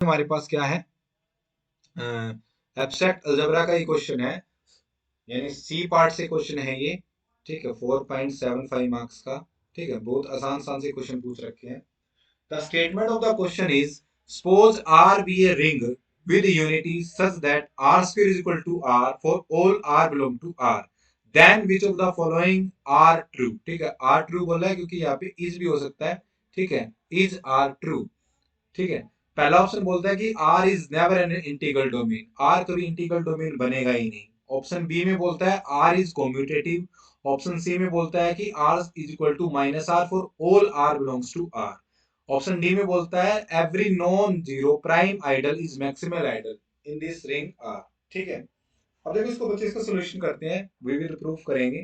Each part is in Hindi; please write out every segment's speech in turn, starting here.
हमारे पास क्या है, एब्स्ट्रैक्ट अलजेब्रा का ही क्वेश्चन है, यानी सी पार्ट से क्वेश्चन है ये। ठीक है, 4.75 मार्क्स का। ठीक है, बहुत आसान आसान से क्वेश्चन पूछ रखे हैं। The statement of the question is, suppose R be a ring with unity such that r square is equal to r for all r belong to r, then which of the following are true। ठीक है, r true बोला है क्योंकि यहाँ पे is भी हो सकता है। ठीक है, is r true। ठीक है, पहला ऑप्शन बोलता है कि r is never an integral domain, r कभी इंटीग्रल डोमेन बनेगा ही नहीं। ऑप्शन बी में बोलता है r is commutative. Option C में बोलता है कि r is equal to minus r for all r belongs to r। Option D में बोलता है every non zero prime ideal is maximal ideal in this ring R. ठीक है, अब देखो इसको बच्चे इसका सोल्यूशन करते हैं, वी विल प्रूव करेंगे।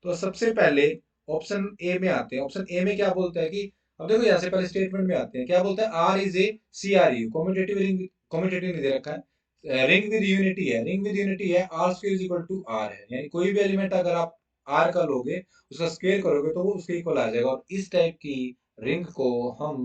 तो सबसे पहले ऑप्शन ए में आते हैं। ऑप्शन ए में क्या बोलता है कि, अब देखो यहाँ से पहले स्टेटमेंट में आते हैं, क्या बोलता है, R is a C R U commutative ring. Commutative नहीं दे रखा है, रिंग विद यूनिटी है, रिंग विद यूनिटी है, R square is equal to R है, यानी कोई भी एलिमेंट अगर आप आर का लोगे उसका स्क्वायर करोगे तो वो उसके इक्वल आ जाएगा। और इस टाइप की रिंग को हम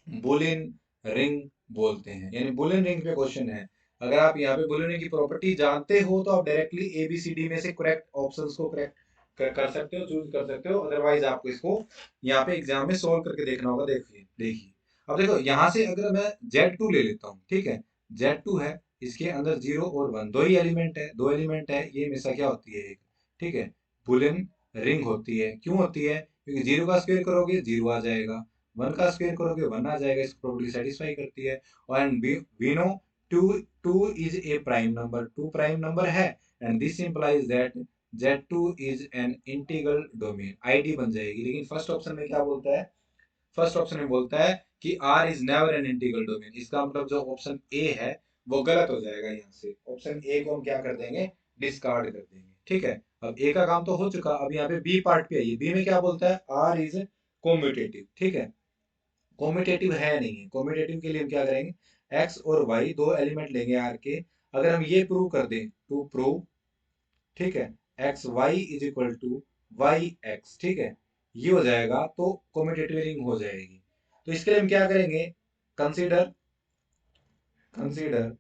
बुलियन रिंग बोलते हैं, यानी बुलियन रिंग पे क्वेश्चन है। अगर आप यहाँ पे बुलियन रिंग की प्रॉपर्टी जानते हो तो आप directly A B C D में से करेक्ट ऑप्शंस को करेक्ट कर सकते हो, चूज कर सकते हो। अदरवाइज आपको इसको यहाँ पे एग्जाम में सोल्व करके देखना होगा। देखिए देखिए, अब देखो यहाँ से अगर मैं Z2 ले लेता हूँ, ठीक है, Z2 है, इसके अंदर 0 और 1 दो ही एलिमेंट है, दो एलिमेंट है, ये हमेशा क्या होती है, एक, ठीक है, बुलियन रिंग होती है। क्यों होती है, क्योंकि 0 का स्क्वायर करोगे 0 आ जाएगा, 1 का स्क्वायर करोगे 1 आ जाएगा, इसको प्रॉपर्टी सेटिस्फाई करती है। And we know 2 2 is a prime number, 2 prime number है, and this implies that Z2 is an integral domain, ID बन जाएगी। लेकिन फर्स्ट ऑप्शन में क्या बोलता है, फर्स्ट ऑप्शन में बोलता है कि R is never an integral domain. इसका मतलब जो ऑप्शन ए है वो गलत हो जाएगा। यहाँ से ऑप्शन ए को हम क्या कर देंगे, डिस्कार्ड कर देंगे। ठीक है, अब ए का काम तो हो चुका, अब यहाँ पे बी पार्ट पे आइए। बी में क्या बोलता है, आर इज कॉम्यूटेटिव। ठीक है, कॉम्यूटेटिव है नहीं है, कॉम्यूटेटिव के लिए हम क्या करेंगे, एक्स और वाई दो एलिमेंट लेंगे आर के। अगर हम ये प्रूव कर दें, टू प्रूव, ठीक है, x y is equal to y x, ठीक है, ये हो जाएगा तो कॉम्यूटेटिव रिंग हो जाएगी। तो इसके लिए हम क्या करेंगे, consider consider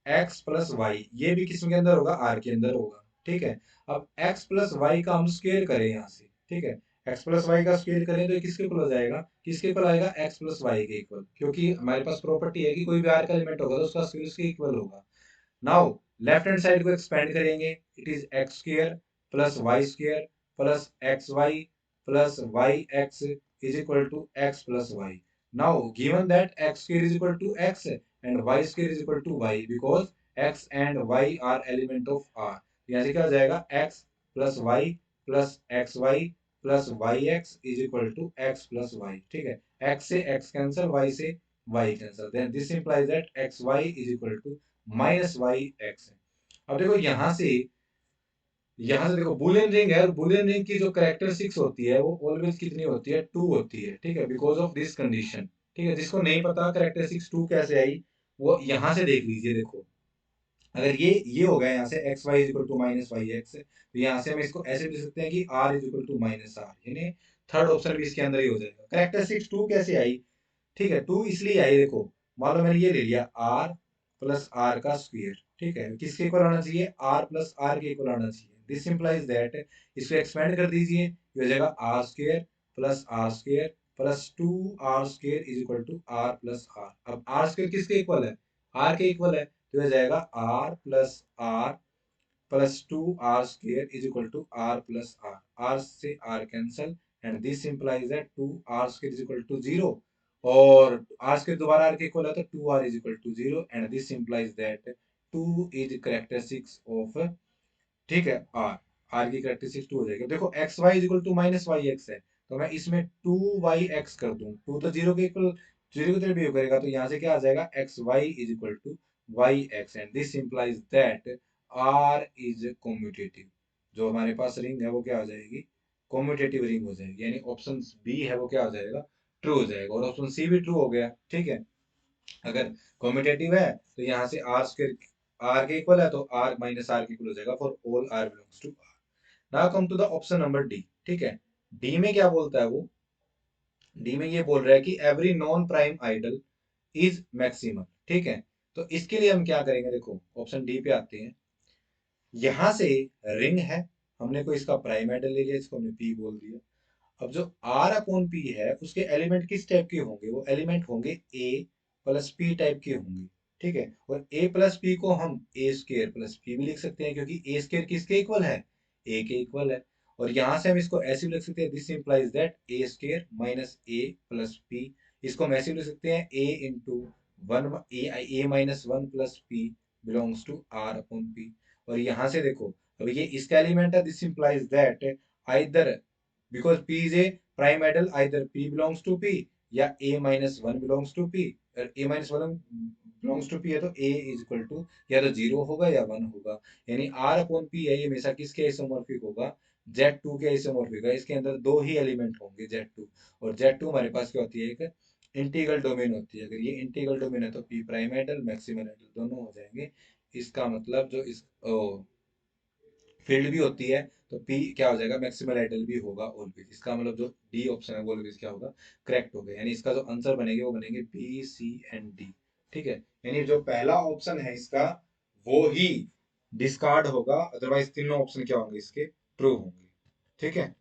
x plus y, ये भी किसके अंदर होगा, आर के अंदर होगा। ठीक है, अब एक्स प्लस वाई का हम स्क्वायर करें यहाँ से, ठीक है, एक्स प्लस वाई का स्क्वायर करें तो ये किसके इक्वल हो जाएगा, किसके इक्वल आएगा, एक्स प्लस वाई के इक्वल, क्योंकि हमारे पास प्रॉपर्टी है कि कोई भी आर का एलिमेंट होगा तो उसका स्क्वायर उसके इक्वल होगा। नाउ लेफ्ट हैंड साइड को एक्सपेंड करेंगे, it is x square plus y square plus x y plus y x is equal to x plus y. Now given that x square is equal to x and y square is equal to y, because x and y are element of R. यहाँ से क्या हो जाएगा, x plus y plus x y plus y x is equal to x plus y. ठीक है, एक्स से एक्स कैंसिल, वाई से y cancel, then this implies that x y is equal to minus y x है। अब देखो यहाँ से देखो बुलियन रिंग है, और बुलियन रिंग की जो कैरेक्टरिस्टिक्स होती है वो ऑलवेज कितनी होती है, 2 होती है। ठीक है, बिकॉज ऑफ दिस कंडीशन। ठीक है, जिसको नहीं पता कैरेक्टरिस्टिक्स 2 कैसे आई, वो यहाँ से देख लीजिए। देखो अगर ये हो गया यहाँ से x y is equal to minus y x, तो यहाँ से हम इसको ऐसे लिख सकते हैं कि r is equal to minus r, यानी थर्ड ऑप्शन भी इसके अंदर ही हो जाएगा। कैरेक्टरिस्टिक्स 2 कैसे आई, ठीक है, 2 इसलिए आई, देखो मान लो मैंने ये ले लिया आर प्लस आर का स्क्वायर, ठीक है, किसके इक्वल आना चाहिए, आर प्लस आर के इक्वल आना चाहिए। दिस इंप्लाइज दैट, इसको एक्सपेंड कर दीजिए, ये हो जाएगा r square plus 2 r square is equal to r plus r. अब आर स्क्वायर किसके इक्वल है, आर के इक्वल है, तो हो जाएगा r plus 2 r square is equal to r plus r, r से are cancel, and this implies that 2 r square is equal to 0, और आर स्क्वायर दोबारा आर के इक्वल है तो 2 r is equal to 0, and this implies that 2 is characteristics of, ठीक है, आर, आर की करेक्टरिस्टिक्स 2 हो जाएगी। देखो x y is equal to minus y x है, तो मैं इसमें 2 y x कर दूं, 2 तो 0 के इक्वल, 0 की तरफ बिहेव करेगा, तो यहाँ से क्या आ जाएगा, x y is equal to y x, and this implies that R is commutative. जो हमारे पास रिंग है वो क्या हो जाएगी, कॉम्यूटेटिव रिंग हो जाएगी, यानी ऑप्शन बी है वो क्या हो जाएगा, ट्रू हो जाएगा, और ऑप्शन सी भी ट्रू हो गया। ठीक है, अगर कॉम्यूटेटिव है तो यहाँ से आर स्क्वायर आर के इक्वल है तो आर माइनस आर के इक्वल हो जाएगा for all r belongs to R. Now come to the option number D. ठीक है, डी में क्या बोलता है वो, डी में ये बोल रहा है कि every non prime ideal is maximal. ठीक है, तो इसके लिए हम क्या करेंगे, देखो ऑप्शन डी पे आते हैं। यहां से रिंग है, हमने कोई इसका प्राइम आइडल ले लिया, इसको हमने पी बोल दिया। अब जो आर अपॉन पी है उसके एलिमेंट किस टाइप के होंगे, वो एलिमेंट होंगे ए प्लस पी टाइप के होंगे। ठीक है, और ए प्लस पी को हम ए स्केयर प्लस पी भी लिख सकते हैं, क्योंकि ए स्केयर किसके इक्वल है, ए के इक्वल है। और यहां से हम इसको ऐसे भी लिख सकते हैं, this implies that a square minus a plus p. इसको हम ऐसे भी लिख सकते हैं, a into one, a minus one plus p belongs to R upon P. और यहां से देखो, अब ये इसका एलिमेंट है, this implies that either, because P is a prime idol, either P belongs to P या A minus one belongs to P। अगर A minus one belongs to P है तो A is equal to या तो जीरो होगा या वन होगा। यानी R अपॉन P है, ये हमेशा किसके आइसोमॉर्फिक होगा, Z2 के आइसोमॉर्फिक है। इसके अंदर दो ही एलिमेंट होंगे Z2, और Z2 हमारे पास क्या होती है, एक इंटीग्रल डोमेन होती है। अगर ये इंटीग्रल डोमेन है तो P prime ideal maximal ideal दोनों हो जाएंगे। इसका मतलब जो इस फील्ड भी होती है तो पी क्या हो जाएगा, मैक्सिमल आइडल भी होगा ऑलवेज। इसका मतलब जो डी ऑप्शन है वो ऑलवेज क्या होगा, करेक्ट होगा। यानी इसका जो आंसर बनेंगे वो बनेंगे बी सी एंड डी। ठीक है, यानी जो पहला ऑप्शन है इसका वो ही डिस्कार्ड होगा, अदरवाइज तीनों ऑप्शन क्या होंगे इसके, ट्रू होंगे। ठीक है।